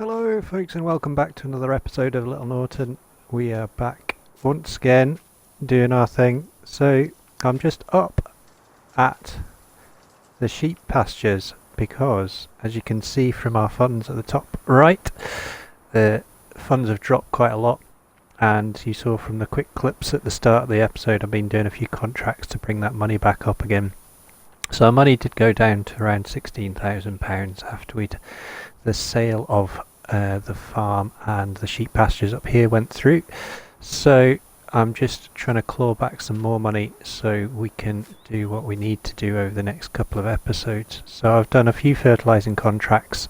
Hello folks and welcome back to another episode of Little Norton. We are back once again doing our thing. So I'm just up at the sheep pastures because, as you can see from our funds at the top right, the funds have dropped quite a lot, and you saw from the quick clips at the start of the episode I've been doing a few contracts to bring that money back up again. So our money did go down to around £16,000 after the sale of the farm and the sheep pastures up here went through. So I'm just trying to claw back some more money so we can do what we need to do over the next couple of episodes. So I've done a few fertilising contracts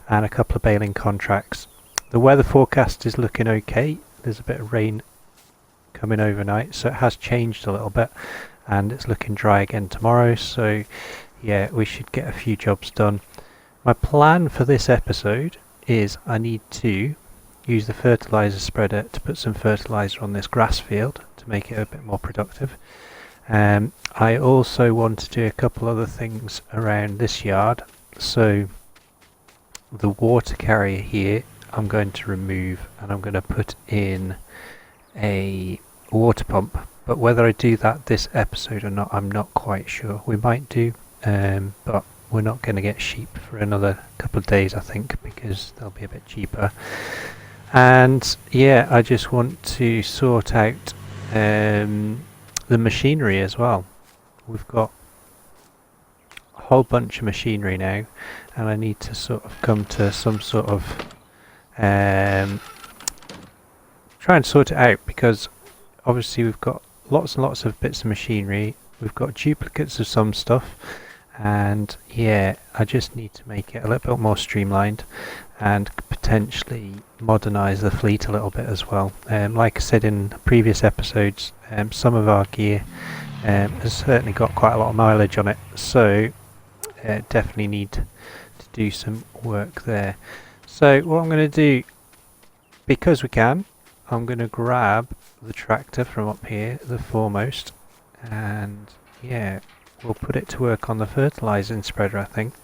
and a couple of baling contracts. The weather forecast is looking okay. There's a bit of rain coming overnight, so it has changed a little bit, and it's looking dry again tomorrow. So yeah, we should get a few jobs done. My plan for this episode is I need to use the fertiliser spreader to put some fertiliser on this grass field to make it a bit more productive. I also want to do a couple other things around this yard. So the water carrier here I'm going to remove, and I'm going to put in a water pump, but whether I do that this episode or not I'm not quite sure. We might do, but we're not going to get sheep for another couple of days, I think, because they'll be a bit cheaper. And yeah, I just want to sort out the machinery as well. We've got a whole bunch of machinery now, and I need to sort of come to some sort of try and sort it out, because obviously we've got lots and lots of bits of machinery. We've got duplicates of some stuff, and yeah, I just need to make it a little bit more streamlined and potentially modernise the fleet a little bit as well. Like I said in previous episodes, some of our gear has certainly got quite a lot of mileage on it, so definitely need to do some work there. So what I'm going to do, because we can, I'm going to grab the tractor from up here, the foremost, and yeah, we'll put it to work on the fertilising spreader, I think.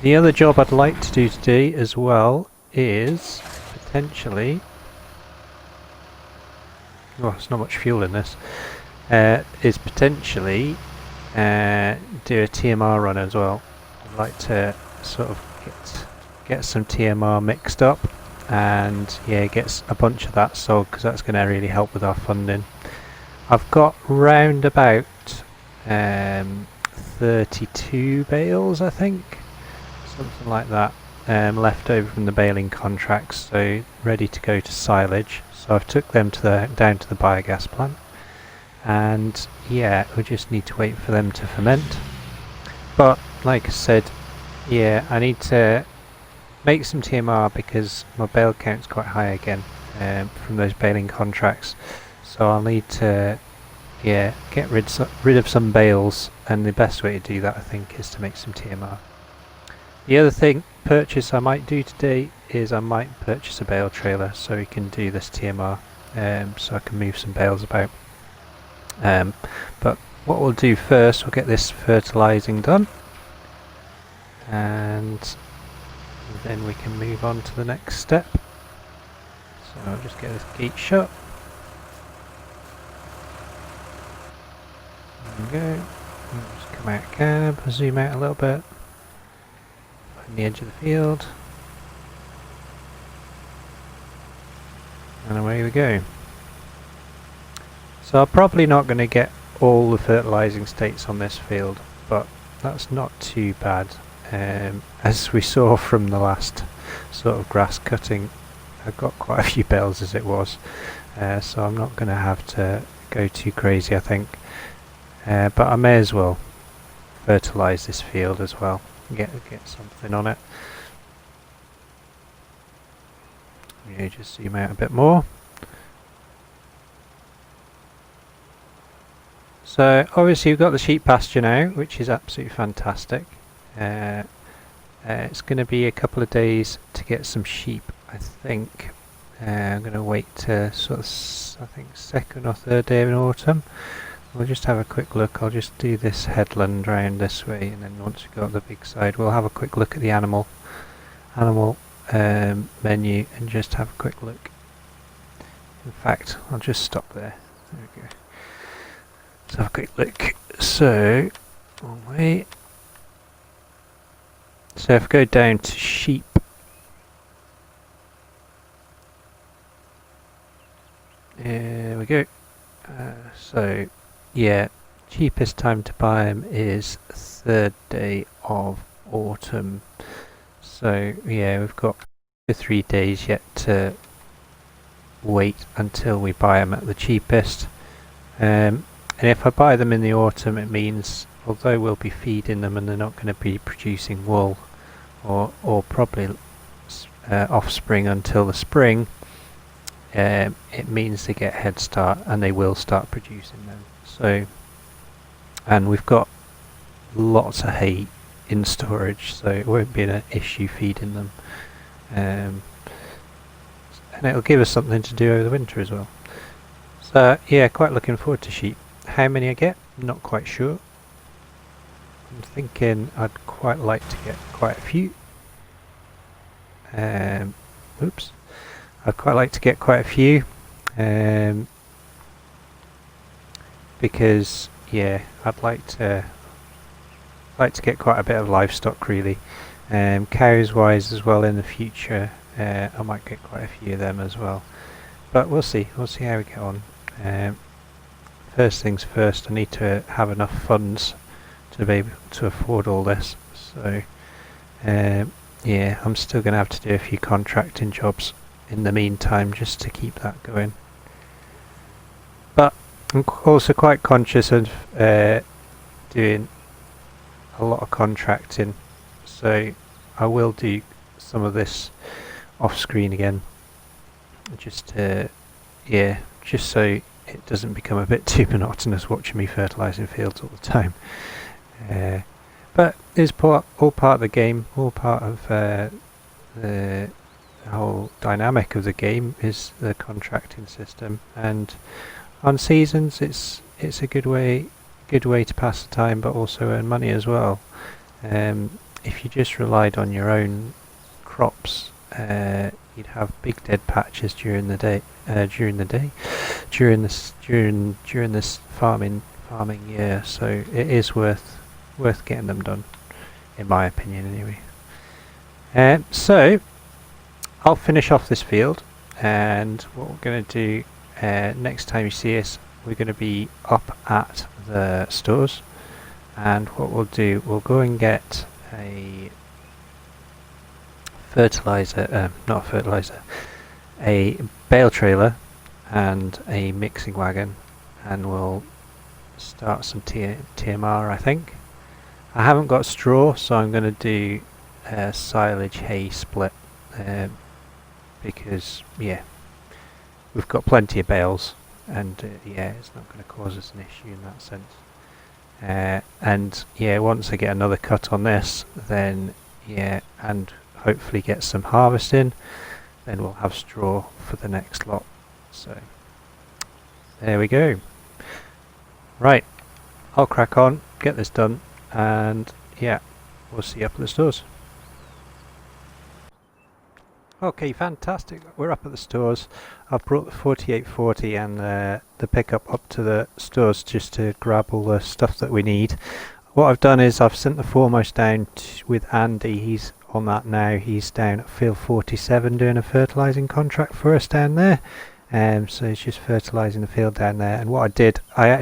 The other job I'd like to do today as well is potentially, well, there's not much fuel in this, is potentially do a TMR run as well. I'd like to sort of get some TMR mixed up, and yeah, get a bunch of that sold, because that's going to really help with our funding. I've got round about 32 bales, I think, something like that, left over from the baling contracts, so ready to go to silage. So I've took them to down to the biogas plant, and yeah, we just need to wait for them to ferment. But like I said, yeah, I need to make some TMR because my bale count's quite high again from those baling contracts, so I'll need to get rid of some bales, and the best way to do that I think is to make some TMR. The other purchase I might do today is I might purchase a bale trailer so we can do this TMR, so I can move some bales about. But what we'll do first, we'll get this fertilising done, and then we can move on to the next step. So I'll just get this gate shut. There we go. I'll just come out cab, zoom out a little bit, find the edge of the field, and away we go. So I'm probably not going to get all the fertilising states on this field, but that's not too bad. As we saw from the last sort of grass cutting, I got quite a few bales as it was, so I'm not going to have to go too crazy, I think. But I may as well fertilise this field as well, get something on it. Yeah, just zoom out a bit more. So obviously we've got the sheep pasture now, which is absolutely fantastic. It's going to be a couple of days to get some sheep, I think. I'm going to wait to sort of, I think, second or third day in autumn. We'll just have a quick look. I'll just do this headland round this way, and then once we've got the big side, we'll have a quick look at the animal menu and just have a quick look. In fact, I'll just stop there. There we go. Let's have a quick look. So, one way. So if I go down to sheep, there we go. So, yeah, cheapest time to buy them is 3rd day of autumn. So, yeah, we've got 3 days yet to wait until we buy them at the cheapest. And if I buy them in the autumn, it means although we'll be feeding them and they're not going to be producing wool or probably offspring until the spring, it means they get head start and they will start producing them. So, and we've got lots of hay in storage, so it won't be an issue feeding them. And it'll give us something to do over the winter as well. So yeah, quite looking forward to sheep. How many I get, not quite sure. I'm thinking I'd quite like to get quite a few. Oops. I'd quite like to get quite a few. Because yeah, I'd like to get quite a bit of livestock really. Cows wise as well in the future. I might get quite a few of them as well. But we'll see how we get on. First things first, I need to have enough funds to be able to afford all this. So yeah, I'm still going to have to do a few contracting jobs in the meantime just to keep that going. But I'm also quite conscious of doing a lot of contracting, so I will do some of this off screen again, just yeah, just so it doesn't become a bit too monotonous watching me fertilising fields all the time. But it's all part of the game, all part of the whole dynamic of the game is the contracting system, and on seasons it's a good way to pass the time but also earn money as well. If you just relied on your own crops, you'd have big dead patches during this farming year, so it is worth getting them done, in my opinion anyway. So I'll finish off this field, and what we're going to do next time you see us, we're going to be up at the stores, and what we'll do, we'll go and get a a bale trailer and a mixing wagon, and we'll start some TMR. I think I haven't got straw, so I'm going to do a silage hay split, because yeah, we've got plenty of bales, and yeah, it's not going to cause us an issue in that sense. And yeah, once I get another cut on this, then yeah, and hopefully get some harvest in, then we'll have straw for the next lot. So there we go. Right, I'll crack on, get this done, and yeah, we'll see you up at the stores. Okay, fantastic. We're up at the stores. I've brought the 4840 and the pickup up to the stores just to grab all the stuff that we need. What I've done is I've sent the foremost down with Andy. He's on that now. He's down at field 47 doing a fertilising contract for us down there. So he's just fertilising the field down there. And what I did, I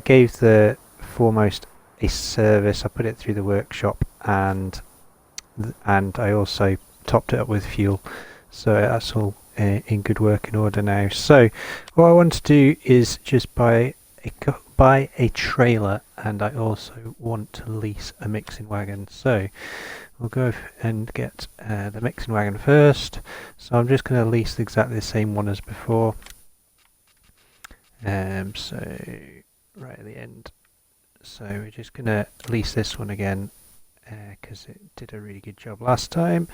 gave the foremost a service. I put it through the workshop, and I also topped it up with fuel, so that's all in good working order now. So what I want to do is just buy a trailer, and I also want to lease a mixing wagon. So we'll go and get the mixing wagon first. So I'm just going to lease exactly the same one as before. So right at the end, so we're just going to lease this one again, because it did a really good job last time.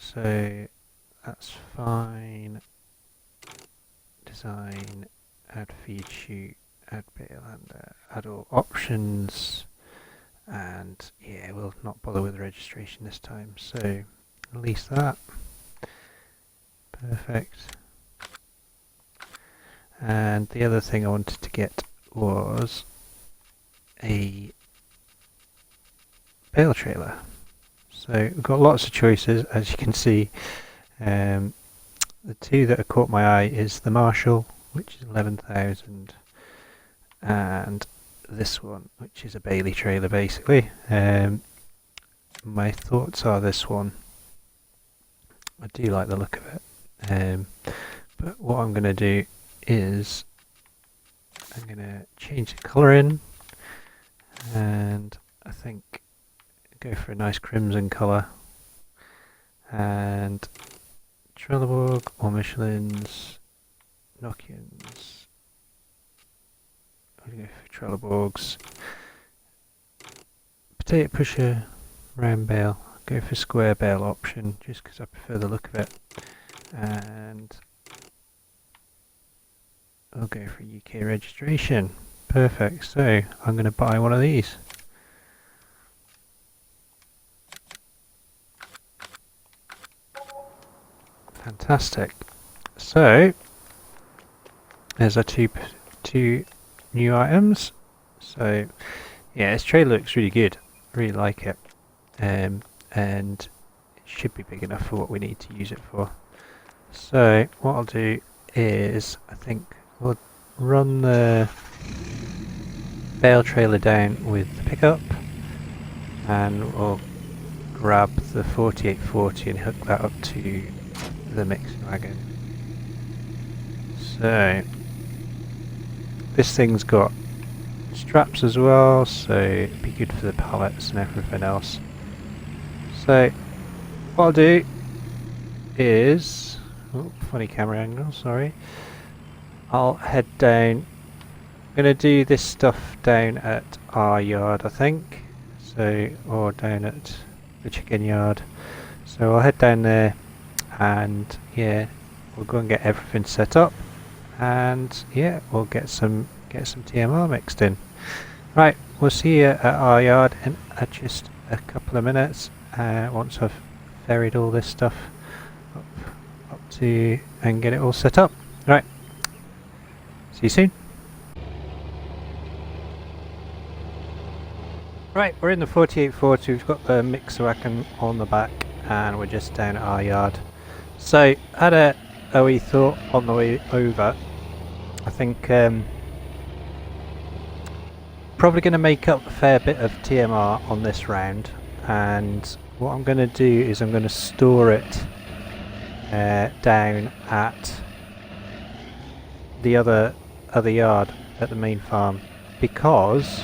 So that's fine. Design, add feed chute, add bale handler, add all options, and yeah, we'll not bother with the registration this time. So Release that. Perfect. And the other thing I wanted to get was a bale trailer. So we've got lots of choices, as you can see. The two that have caught my eye is the Marshall, which is 11,000, and this one, which is a Bailey trailer basically. My thoughts are this one. I do like the look of it, but what I'm going to do is I'm going to change the colour in, and I think go for a nice crimson colour, and Trelleborg or Michelin's, Nokians. I'm going to go for Trelleborg's. Potato pusher, round bale. Go for square bale option just because I prefer the look of it. And I'll go for UK registration. Perfect. So I'm going to buy one of these. Fantastic. So there's our two new items. So yeah, this trailer looks really good. Really like it. And it should be big enough for what we need to use it for. So what I'll do is I think we'll run the bale trailer down with the pickup, and we'll grab the 4840 and hook that up to the mixing wagon. So this thing's got straps as well, so it'd be good for the pallets and everything else. So what I'll do is, oh, funny camera angle, sorry. I'll head down. I'm going to do this stuff down at our yard, I think. So, or down at the chicken yard. So I'll head down there, and yeah, we'll go and get everything set up, and yeah, we'll get some TMR mixed in. Right, we'll see you at our yard in just a couple of minutes. Once I've ferried all this stuff up to and get it all set up. Right, see you soon. Right, we're in the 4840. We've got the mixer wagon on the back, and we're just down at our yard. So had a wee thought on the way over. I think probably going to make up a fair bit of TMR on this round, and what I'm going to do is I'm going to store it down at the other yard at the main farm, because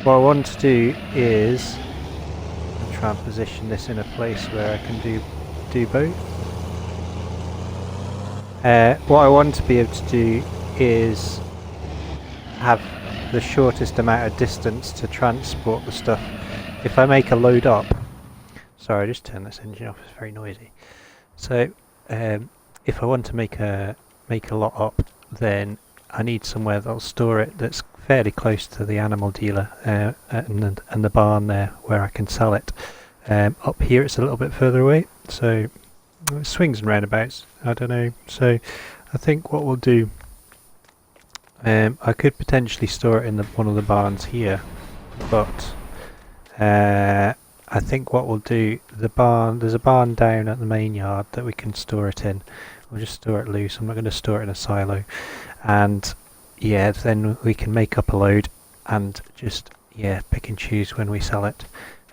what I want to do is try and position this in a place where I can do both. What I want to be able to do is have the shortest amount of distance to transport the stuff. If I make a load up, sorry, I just turned this engine off, it's very noisy. So if I want to make a lot up, then I need somewhere that'll store it that's fairly close to the animal dealer and the barn there where I can sell it. Up here it's a little bit further away, so swings and roundabouts, I don't know. So I think what we'll do, I could potentially store it in one of the barns here, but I think what we'll do, there's a barn down at the main yard that we can store it in. We'll just store it loose. I'm not going to store it in a silo, and yeah, then we can make up a load and just pick and choose when we sell it,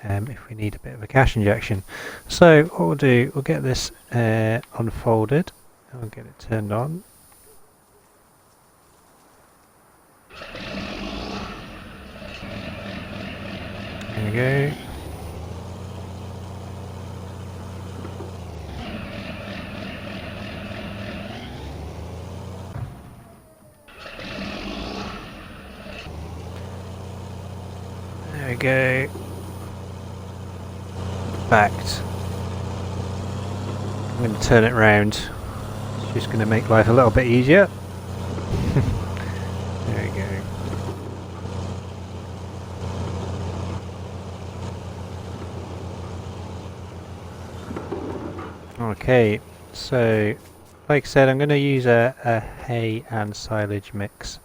if we need a bit of a cash injection. So what we'll do, we'll get this unfolded, and we'll get it turned on. There we go. There we go. Backed. I'm going to turn it round. It's just going to make life a little bit easier. There we go. Okay, so like I said, I'm going to use a hay and silage mix.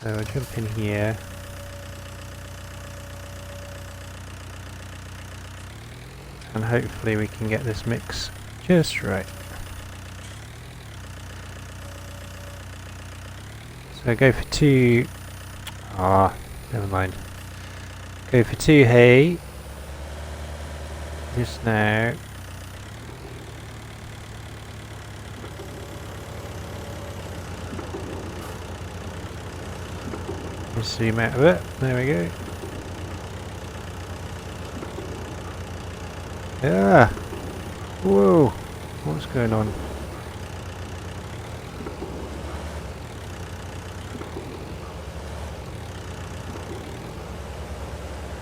So I'll jump in here. And hopefully we can get this mix just right. So go for 2... never mind. Go for 2 hay. Just now. Just zoom out of it. There we go. Yeah. Whoa. What's going on?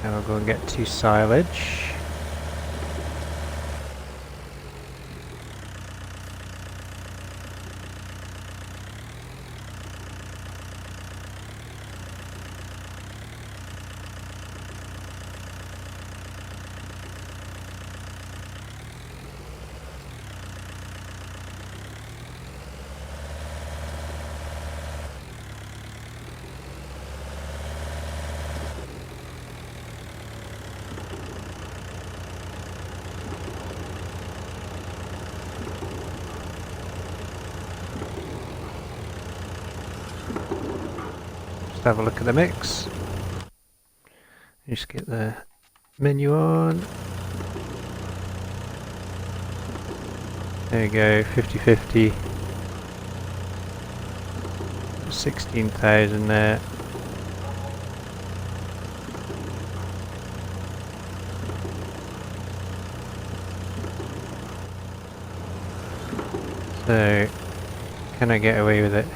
Now we'll go and get 2 silage. Have a look at the mix. Just get the menu on. There you go, 50-50. 16,000 there. So, can I get away with it?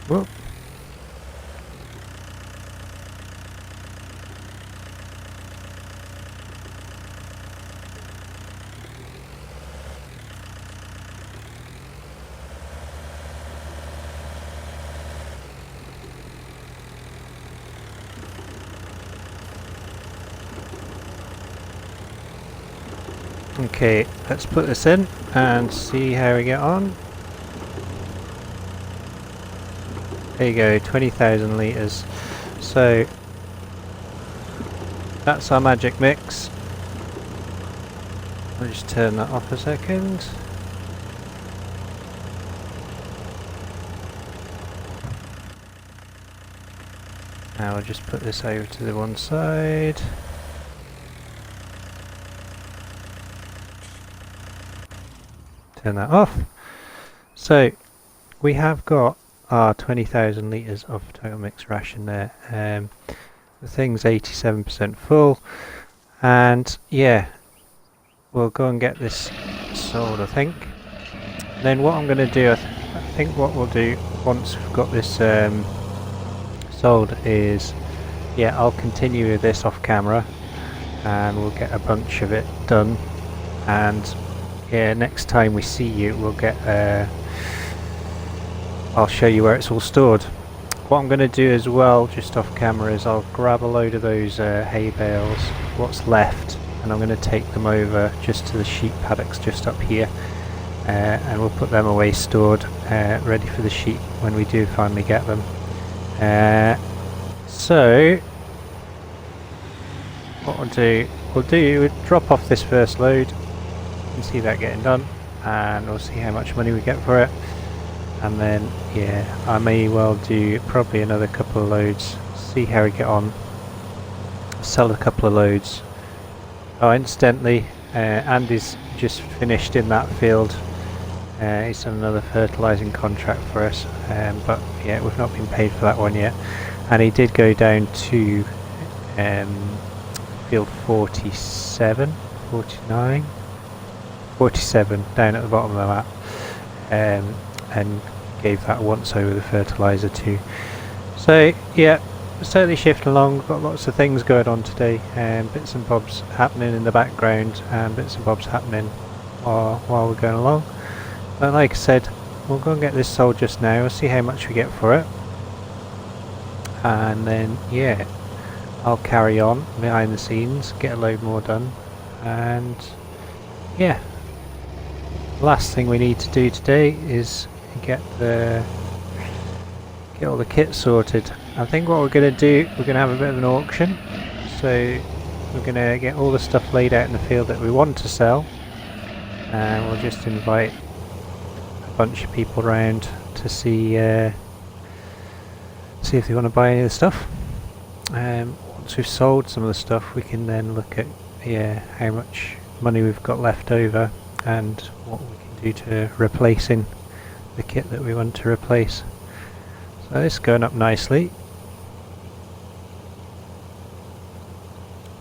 Whoop. Okay, let's put this in and see how we get on. There you go, 20,000 litres. So that's our magic mix. I'll just turn that off a second. Now I'll just put this over to the one side. Turn that off. So we have got our 20,000 litres of total mix ration there. The thing's 87% full, and yeah, we'll go and get this sold, I think. Then what I'm going to do, I think what we'll do once we've got this sold is, yeah, I'll continue with this off camera and we'll get a bunch of it done, and yeah, next time we see you we'll get I'll show you where it's all stored. What I'm going to do as well, just off camera, is I'll grab a load of those hay bales, what's left, and I'm going to take them over just to the sheep paddocks just up here, and we'll put them away stored, ready for the sheep when we do finally get them. So what we'll drop off this first load and see that getting done, and we'll see how much money we get for it. And then, yeah, I may well do probably another couple of loads, see how we get on, sell a couple of loads. Oh, incidentally, Andy's just finished in that field. He's done another fertilising contract for us, but yeah, we've not been paid for that one yet. And he did go down to field 47, 49, 47, down at the bottom of the map. And gave that once over the fertiliser too. So yeah, certainly shifting along. We've got lots of things going on today, bits and bobs happening in the background and bits and bobs happening while we're going along. But like I said, we'll go and get this sold just now. We'll see how much we get for it, and then yeah, I'll carry on behind the scenes, get a load more done, and yeah, last thing we need to do today is get all the kit sorted. I think what we're going to do, we're going to have a bit of an auction, so we're going to get all the stuff laid out in the field that we want to sell, and we'll just invite a bunch of people around to see if they want to buy any of the stuff. Once we've sold some of the stuff, we can then look at how much money we've got left over and what we can do to replacing the kit that we want to replace. So it's going up nicely.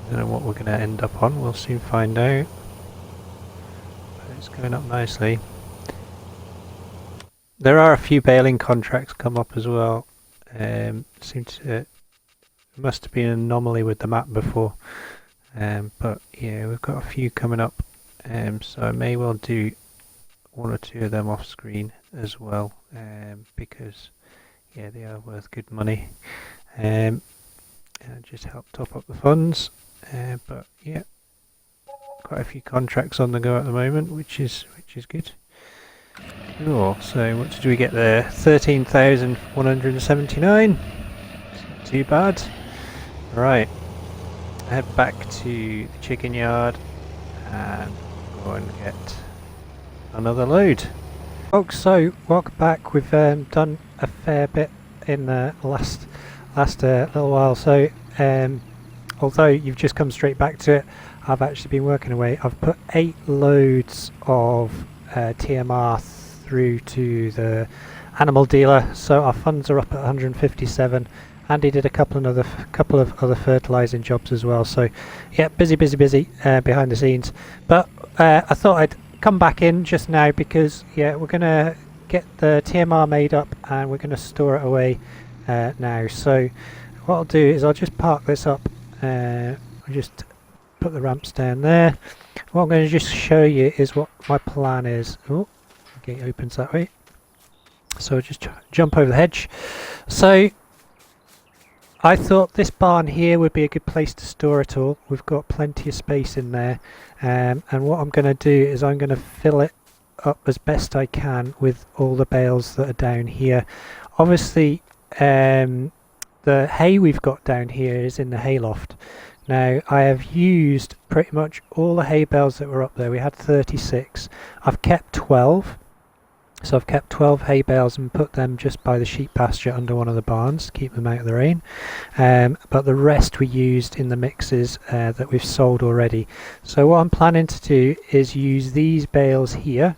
I don't know what we're going to end up on, we'll soon find out. But it's going up nicely. There are a few baling contracts come up as well. It must have been an anomaly with the map before. But yeah, we've got a few coming up. So I may well do one or two of them off screen as well, because yeah, they are worth good money. Just help top up the funds. But yeah, quite a few contracts on the go at the moment, which is good. Cool. So what did we get there? 13,179. Not too bad. Right. Head back to the chicken yard and go and get another load. Folks, so welcome back. We've done a fair bit in the last little while. So although you've just come straight back to it, I've actually been working away. I've put 8 loads of TMR through to the animal dealer, so our funds are up at 157. Andy did a couple of other fertilising jobs as well. So yeah, busy behind the scenes. But I thought I'd come back in just now because yeah, we're gonna get the TMR made up and we're gonna store it away now. So what I'll do is I'll just park this up. I'll just put the ramps down there. What I'm going to just show you is what my plan is. Oh, the gate opens that way. So I'll just jump over the hedge. So I thought this barn here would be a good place to store it all. We've got plenty of space in there. And what I'm going to do is I'm going to fill it up as best I can with all the bales that are down here. Obviously, the hay we've got down here is in the hayloft. Now I have used pretty much all the hay bales that were up there. We had 36. I've kept 12. So I've kept 12 hay bales and put them just by the sheep pasture under one of the barns to keep them out of the rain. But the rest we used in the mixes that we've sold already. So what I'm planning to do is use these bales here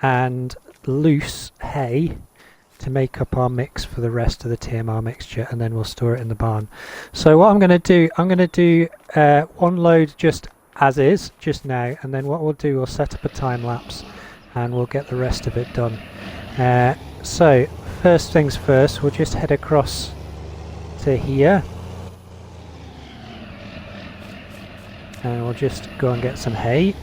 and loose hay to make up our mix for the rest of the TMR mixture, and then we'll store it in the barn. So what I'm going to do, one load just as is, just now, and then what we'll do, we'll set up a time lapse and we'll get the rest of it done. So first things first, we'll just head across to here and we'll just go and get some hay.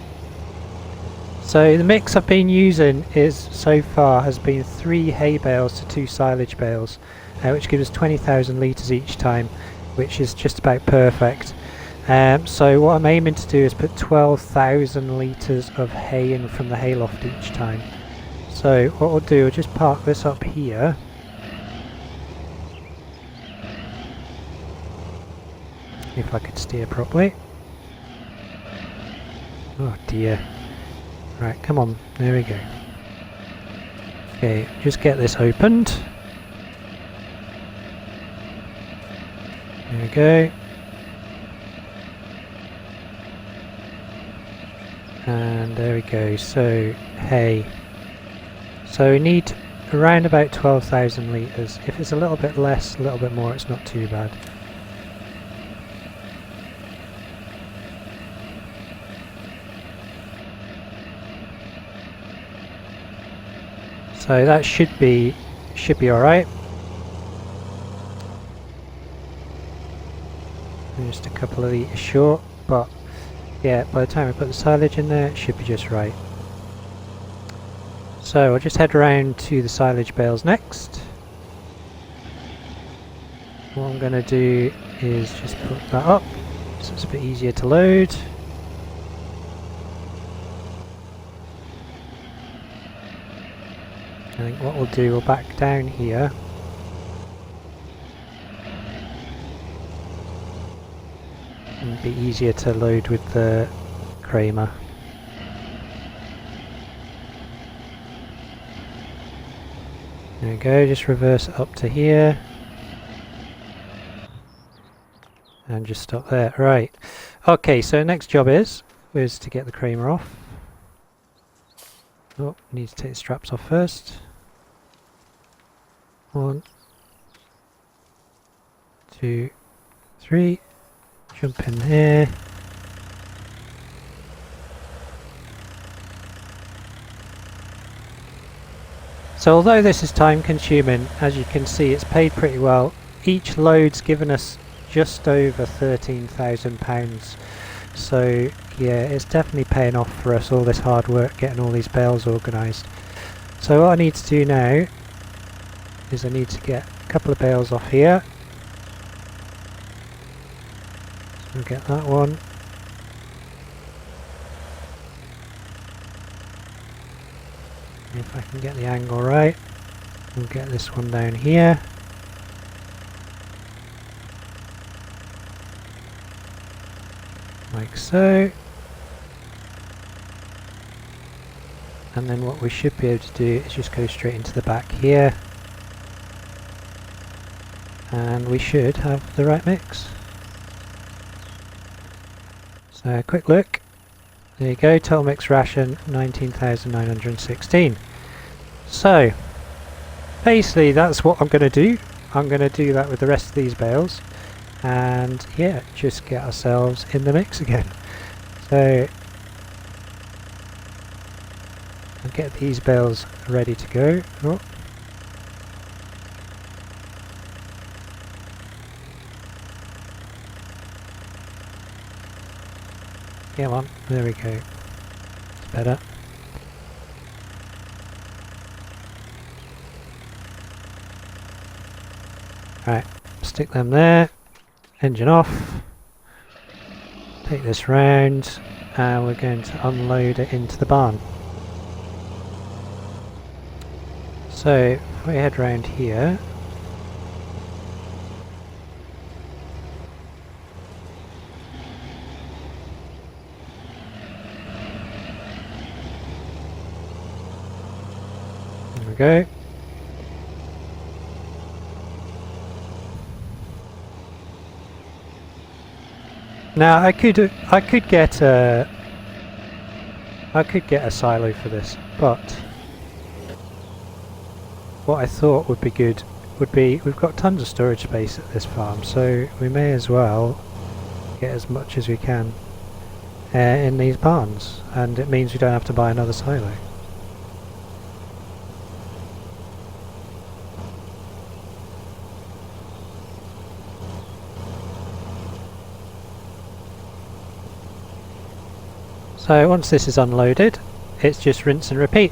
So the mix I've been using so far has been 3 hay bales to 2 silage bales, which gives us 20,000 litres each time, which is just about perfect. So what I'm aiming to do is put 12,000 litres of hay in from the hayloft each time. So what we'll do, we'll just park this up here. If I could steer properly. Oh dear. Right, come on, there we go. Okay, just get this opened. There we go. And there we go, so hay. So we need around about 12,000 litres. If it's a little bit less, a little bit more, it's not too bad. So that should be all right. just a couple of litres short, but yeah, by the time we put the silage in there, it should be just right. So I'll just head around to the silage bales next. What I'm going to do is just put that up so it's a bit easier to load. I think what we'll do, we'll back down here. It'll be easier to load with the Kramer. There we go, just reverse it up to here. And just stop there. Right. Okay, so next job is to get the Kramer off. Oh, need to take the straps off first. 1, 2, 3. Jump in here. So although this is time consuming, as you can see it's paid pretty well. Each load's given us just over £13,000. So yeah, it's definitely paying off for us, all this hard work getting all these bales organised. So what I need to do now is I need to get a couple of bales off here. So we'll get that one. If I can get the angle right, we'll get this one down here. Like so. And then what we should be able to do is just go straight into the back here. And we should have the right mix. So a quick look. There you go, total mix ration 19,916. So basically that's what I'm going to do. I'm going to do that with the rest of these bales, and yeah, just get ourselves in the mix again. So I'll get these bales ready to go. Oh. Come on, there we go. It's better. Right, stick them there. Engine off. Take this round, and we're going to unload it into the barn. So if we head round here. Go. Now I could get a silo for this, but what I thought would be good would be, we've got tons of storage space at this farm, so we may as well get as much as we can in these barns, and it means we don't have to buy another silo. So once this is unloaded, it's just rinse and repeat.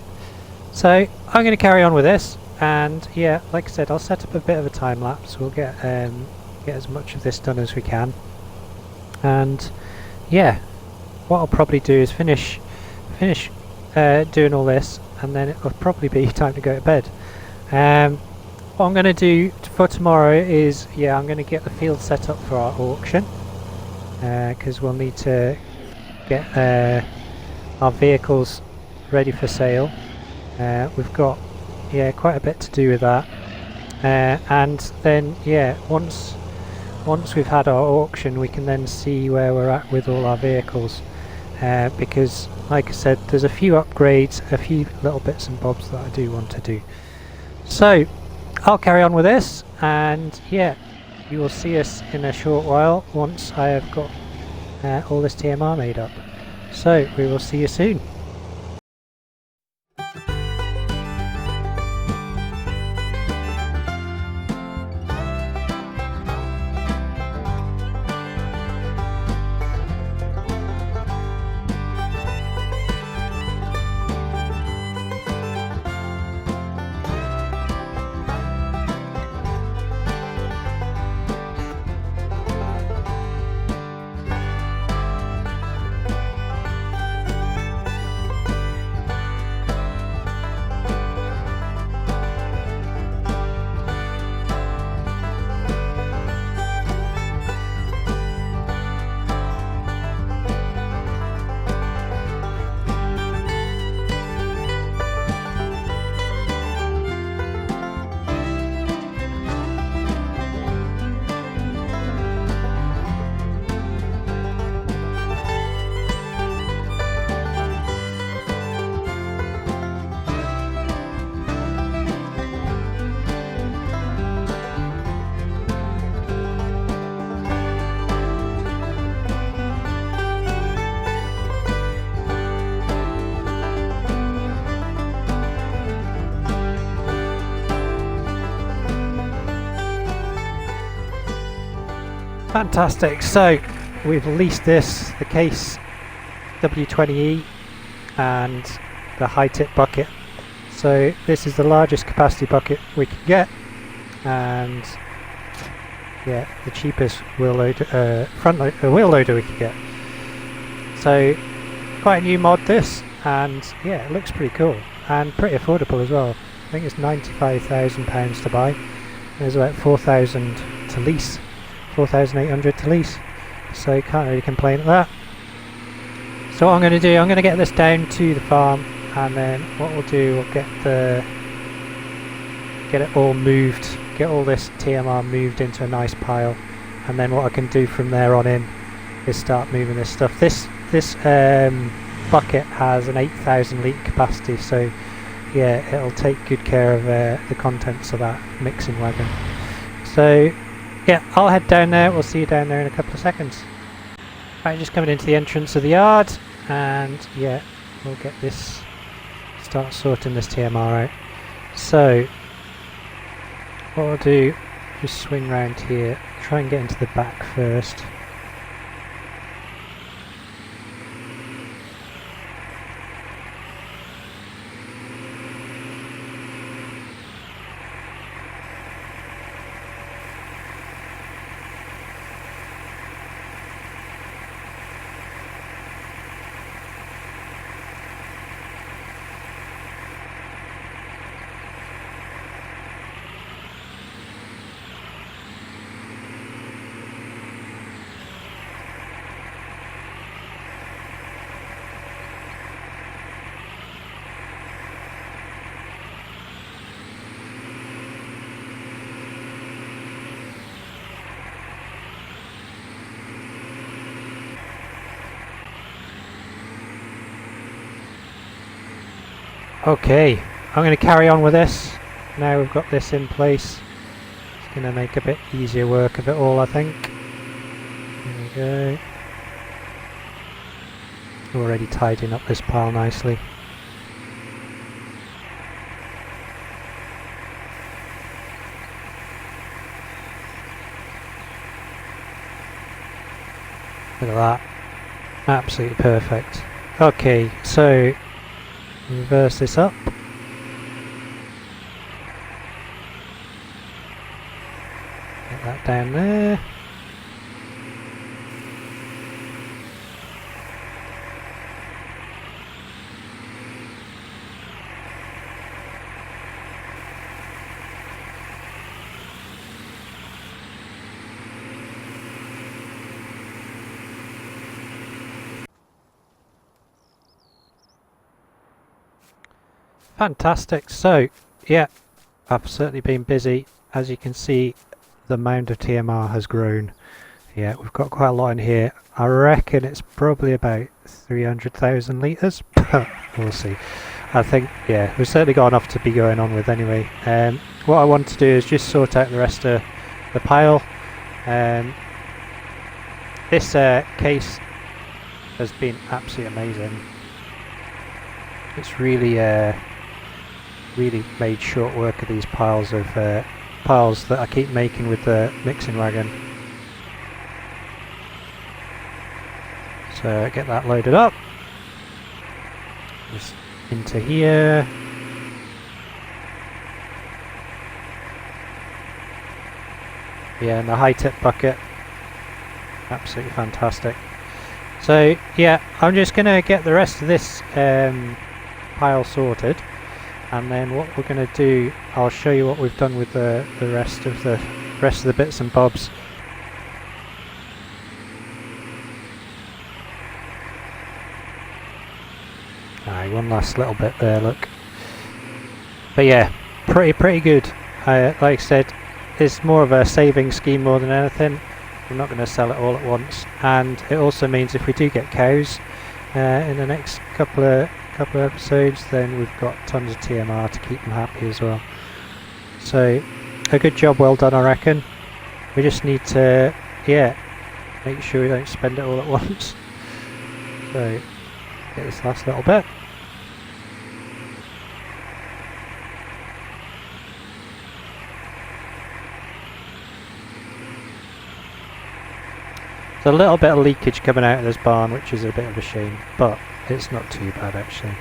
So I'm going to carry on with this, and yeah, like I said, I'll set up a bit of a time lapse. We'll get as much of this done as we can, and yeah, what I'll probably do is finish doing all this, and then it'll probably be time to go to bed. What I'm going to do for tomorrow is, yeah, I'm going to get the field set up for our auction, because we'll need to get our vehicles ready for sale. We've got quite a bit to do with that, and then once we've had our auction, we can then see where we're at with all our vehicles, because like I said, there's a few upgrades, a few little bits and bobs that I do want to do. So I'll carry on with this, and yeah, you will see us in a short while once I have got all this TMR made up. So we will see you soon. Fantastic, so we've leased this, the case W20E and the high tip bucket. So this is the largest capacity bucket we can get, and yeah, the cheapest wheel loader, wheel loader we can get. So quite a new mod this, and yeah, it looks pretty cool and pretty affordable as well. I think it's £95,000 to buy. There's about 4,000 to lease, 4,800 to lease. So you can't really complain at that. So what I'm going to do, I'm going to get this down to the farm, and then what we'll do, we'll get it all moved, get all this TMR moved into a nice pile, and then what I can do from there on in is start moving this stuff. This bucket has an 8,000 litre capacity, so yeah, it'll take good care of the contents of that mixing wagon. So yeah, I'll head down there, we'll see you down there in a couple of seconds. Right, just coming into the entrance of the yard, and yeah, we'll get this, start sorting this TMR out. So what I'll do, just swing round here, try and get into the back first. Okay, I'm going to carry on with this. Now we've got this in place, it's going to make a bit easier work of it all, I think. There we go. Already tidying up this pile nicely. Look at that, absolutely perfect. Okay, so reverse this up. Get that down there. Fantastic. So yeah, I've certainly been busy. As you can see, the amount of TMR has grown. Yeah, we've got quite a lot in here. I reckon it's probably about 300,000 litres. We'll see. I think, yeah, we've certainly got enough to be going on with anyway. What I want to do is just sort out the rest of the pile. This case has been absolutely amazing. It's really really made short work of these piles of piles that I keep making with the mixing wagon. So get that loaded up, just into here. Yeah, and the high tip bucket, absolutely fantastic. So yeah, I'm just gonna get the rest of this pile sorted, and then what we're going to do, I'll show you what we've done with the rest of the bits and bobs. Alright, one last little bit there, look. But yeah, pretty good. Like I said, it's more of a saving scheme more than anything. I'm not going to sell it all at once, and it also means if we do get cows in the next couple of episodes, then we've got tons of TMR to keep them happy as well. So a good job well done, I reckon. We just need to, yeah, make sure we don't spend it all at once. So get this last little bit. There's a little bit of leakage coming out of this barn, which is a bit of a shame, but it's not too bad actually.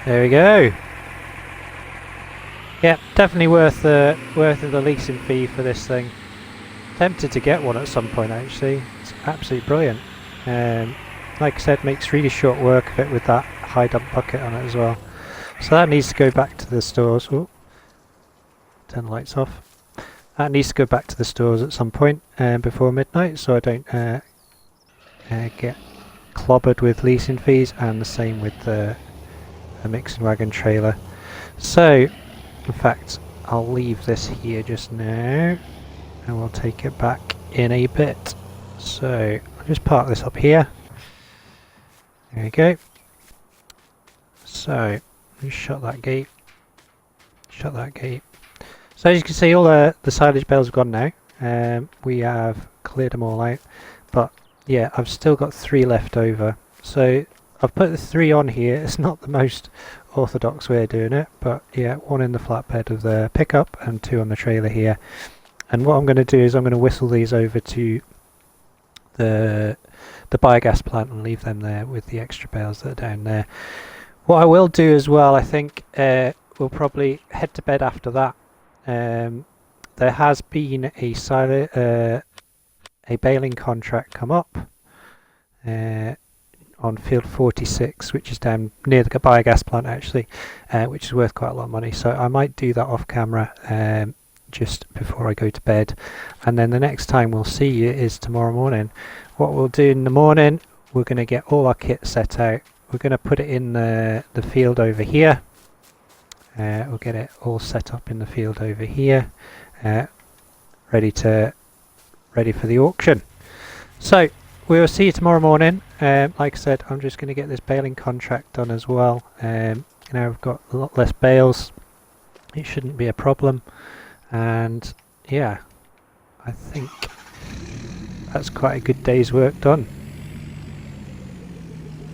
There we go. Yeah, definitely worth the leasing fee for this thing. Tempted to get one at some point actually. It's absolutely brilliant. Like I said, makes really short work of it with that high dump bucket on it as well. So that needs to go back to the stores. Ooh, turn the lights off. That needs to go back to the stores at some point before midnight, so I don't get clobbered with leasing fees, and the same with the mixing wagon trailer. So, in fact, I'll leave this here just now, and we'll take it back in a bit. So, I'll just park this up here. There we go. So, just shut that gate. Shut that gate. So as you can see, all the silage bales have gone now. We have cleared them all out. But yeah, I've still got 3 left over. So I've put the 3 on here. It's not the most orthodox way of doing it, but yeah, 1 in the flatbed of the pickup and 2 on the trailer here. And what I'm going to do is I'm going to whistle these over to the biogas plant and leave them there with the extra bales that are down there. What I will do as well, I think we'll probably head to bed after that. There has been a baling contract come up on field 46, which is down near the biogas plant actually, which is worth quite a lot of money. So I might do that off camera just before I go to bed, and then the next time we'll see you is tomorrow morning. What we'll do in the morning, we're going to get all our kit set out. We're going to put it in the field over here. We'll get it all set up in the field over here, ready for the auction. So we will see you tomorrow morning. Like I said, I'm just going to get this baling contract done as well. Now I've got a lot less bales. It shouldn't be a problem. And yeah, I think that's quite a good day's work done.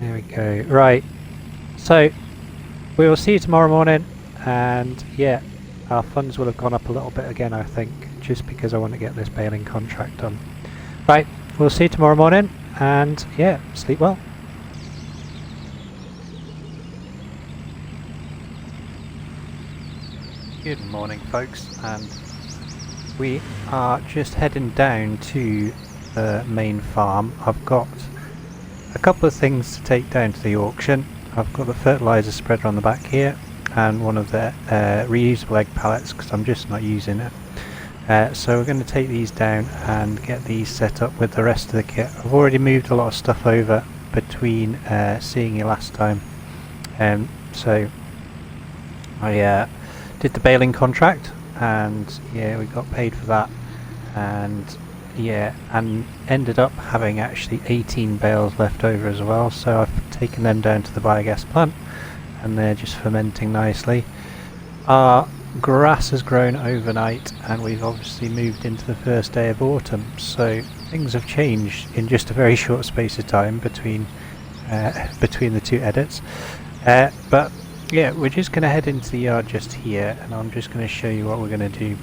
There we go. Right. So we will see you tomorrow morning. And yeah, our funds will have gone up a little bit again, I think, just because I want to get this baling contract done. Right, we'll see you tomorrow morning, and yeah, sleep well. Good morning folks, and we are just heading down to the main farm. I've got a couple of things to take down to the auction. I've got the fertiliser spreader on the back here, and one of the reusable egg pallets, because I'm just not using it. So we're going to take these down and get these set up with the rest of the kit. I've already moved a lot of stuff over between seeing you last time. So I did the baling contract, and yeah, we got paid for that, and yeah, and ended up having actually 18 bales left over as well. So I've taken them down to the biogas plant, and they're just fermenting nicely. Our grass has grown overnight, and we've obviously moved into the first day of autumn, so things have changed in just a very short space of time between the 2 edits. But yeah, we're just going to head into the yard just here, and I'm just going to show you what we're going to do.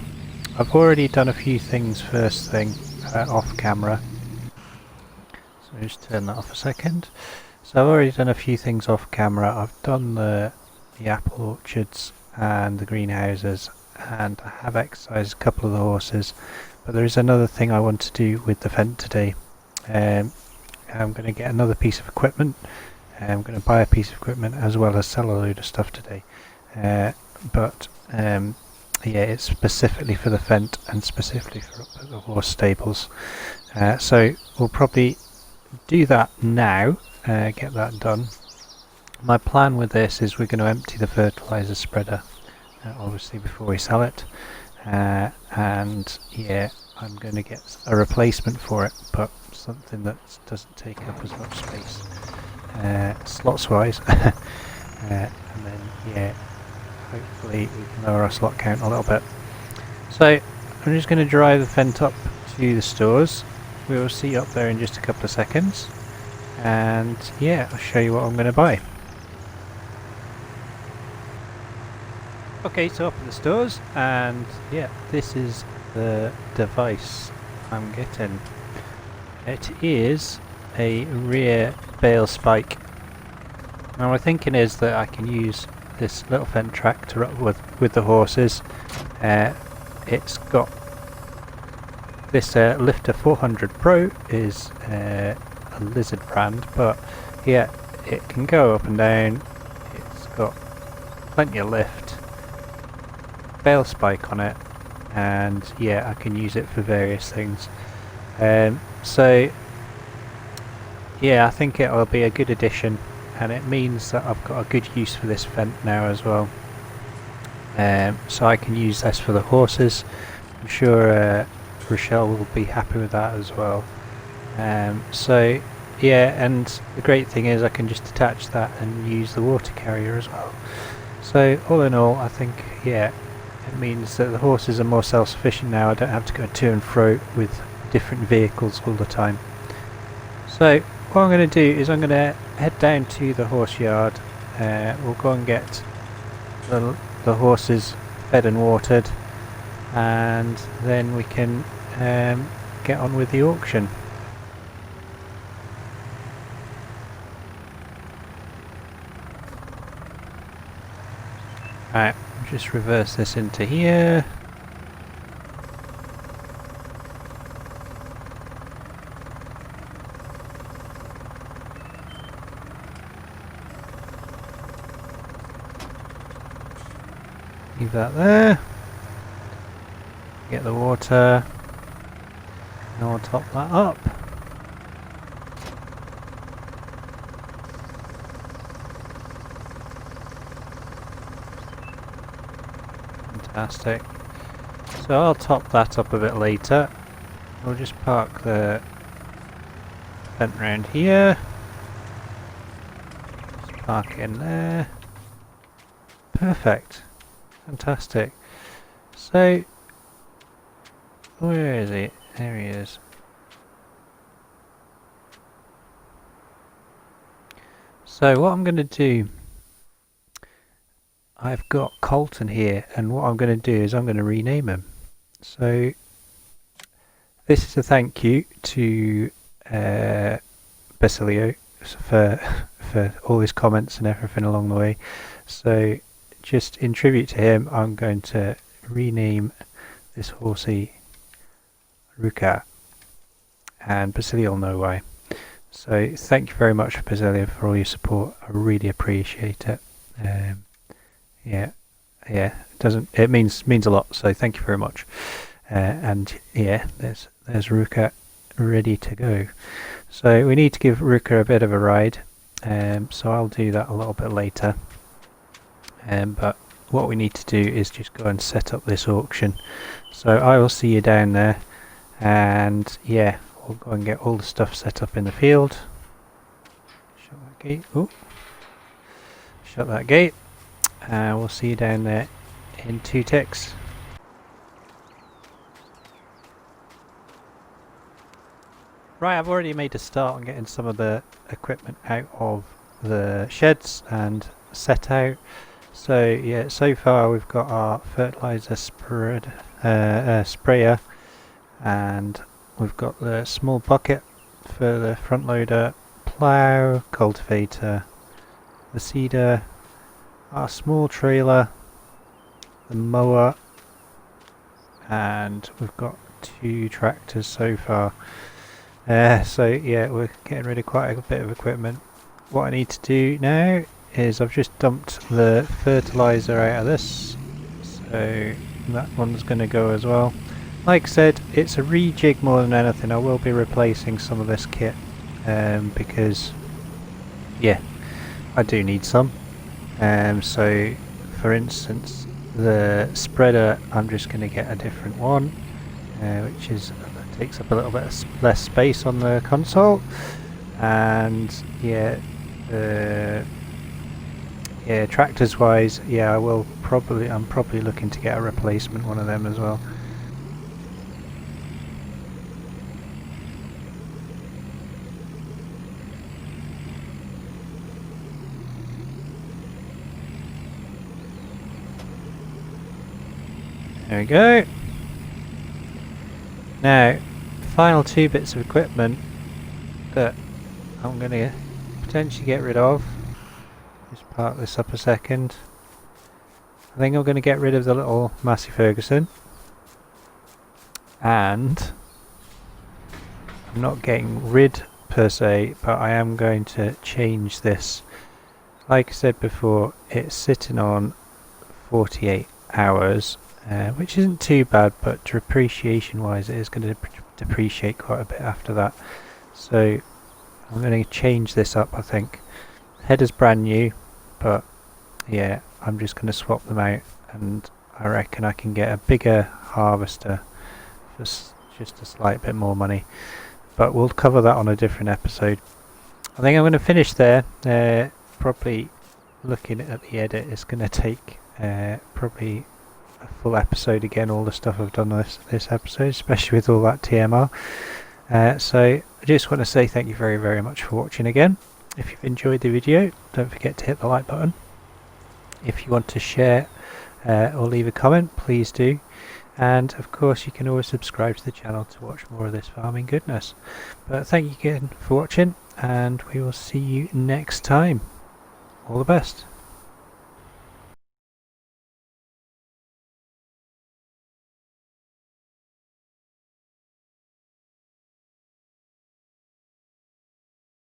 I've already done a few things first thing off camera, so just turn that off a second. So I've already done a few things off camera. I've done the apple orchards and the greenhouses, and I have exercised a couple of the horses, but there is another thing I want to do with the Fendt today. I'm going to get another piece of equipment. I'm going to buy a piece of equipment as well as sell a load of stuff today, but yeah, it's specifically for the Fendt and specifically for up at the horse stables. So we'll probably do that now, get that done. My plan with this is we're going to empty the fertiliser spreader, obviously before we sell it, and yeah, I'm going to get a replacement for it, but something that doesn't take up as much space slots wise, and then yeah, hopefully we can lower our slot count a little bit. So I'm just going to drive the Fendt up to the stores. We will see you up there in just a couple of seconds, and yeah, I'll show you what I'm going to buy. Okay, so up in the stores, and yeah, this is the device I'm getting. It is a rear bale spike. Now my thinking is that I can use this little Fendt tractor up with the horses. It's got this Lifter 400 Pro is a Lizard brand, but yeah, it can go up and down. It's got plenty of lift, bale spike on it, and yeah, I can use it for various things. So yeah, I think it will be a good addition, and it means that I've got a good use for this Fendt now as well. So I can use this for the horses. I'm sure Rochelle will be happy with that as well. So yeah, and the great thing is I can just attach that and use the water carrier as well. So all in all, I think yeah, it means that the horses are more self-sufficient now. I don't have to go to and fro with different vehicles all the time. So what I'm going to do is I'm going to head down to the horse yard. We'll go and get the horses fed and watered, and then we can get on with the auction. Right, just reverse this into here. Leave that there. Get the water. And I'll top that up. Fantastic. So I'll top that up a bit later. We'll just park the Fendt round here. Just park it in there. Perfect. Fantastic. So, where is he? There he is. So what I'm going to do, I've got Colton here, and what I'm going to do is I'm going to rename him. So this is a thank you to Basilio for all his comments and everything along the way. So just in tribute to him, I'm going to rename this horsey Ruka, and Basilio will know why. So thank you very much, Basilio, for all your support. I really appreciate it. Yeah, it means a lot. So thank you very much. And yeah, there's Ruka ready to go. So we need to give Ruka a bit of a ride. So I'll do that a little bit later. But what we need to do is just go and set up this auction. So I will see you down there, and yeah, we'll go and get all the stuff set up in the field. Shut that gate. Oh, shut that gate. We'll see you down there in 2 ticks. Right, I've already made a start on getting some of the equipment out of the sheds and set out. So yeah, so far we've got our fertilizer sprayer, and we've got the small bucket for the front loader, plough, cultivator, the seeder, our small trailer, the mower, and we've got 2 tractors so far. So yeah, we're getting rid of quite a bit of equipment. What I need to do now is I've just dumped the fertilizer out of this, so that one's going to go as well. Like I said, it's a rejig more than anything. I will be replacing some of this kit because yeah, I do need some. So for instance, the spreader, I'm just going to get a different one, which takes up a little bit less space on the console. And yeah, tractors wise, yeah, I'm probably looking to get a replacement one of them as well. There we go. Now, final two bits of equipment that I'm going to potentially get rid of. Just park this up a second. I think I'm going to get rid of the little Massey Ferguson. And I'm not getting rid per se, but I am going to change this. Like I said before, it's sitting on 48 hours, which isn't too bad, but depreciation wise it is going to depreciate quite a bit after that. So I'm going to change this up, I think. Header's brand new, but yeah, I'm just going to swap them out, and I reckon I can get a bigger harvester for just a slight bit more money. But we'll cover that on a different episode. I think I'm going to finish there. Probably looking at the edit, it's going to take probably a full episode again, all the stuff I've done this episode, especially with all that TMR. So I just want to say thank you very, very much for watching again. If you've enjoyed the video, don't forget to hit the like button. If you want to share or leave a comment, please do. And of course you can always subscribe to the channel to watch more of this farming goodness. But thank you again for watching, and we will see you next time. All the best.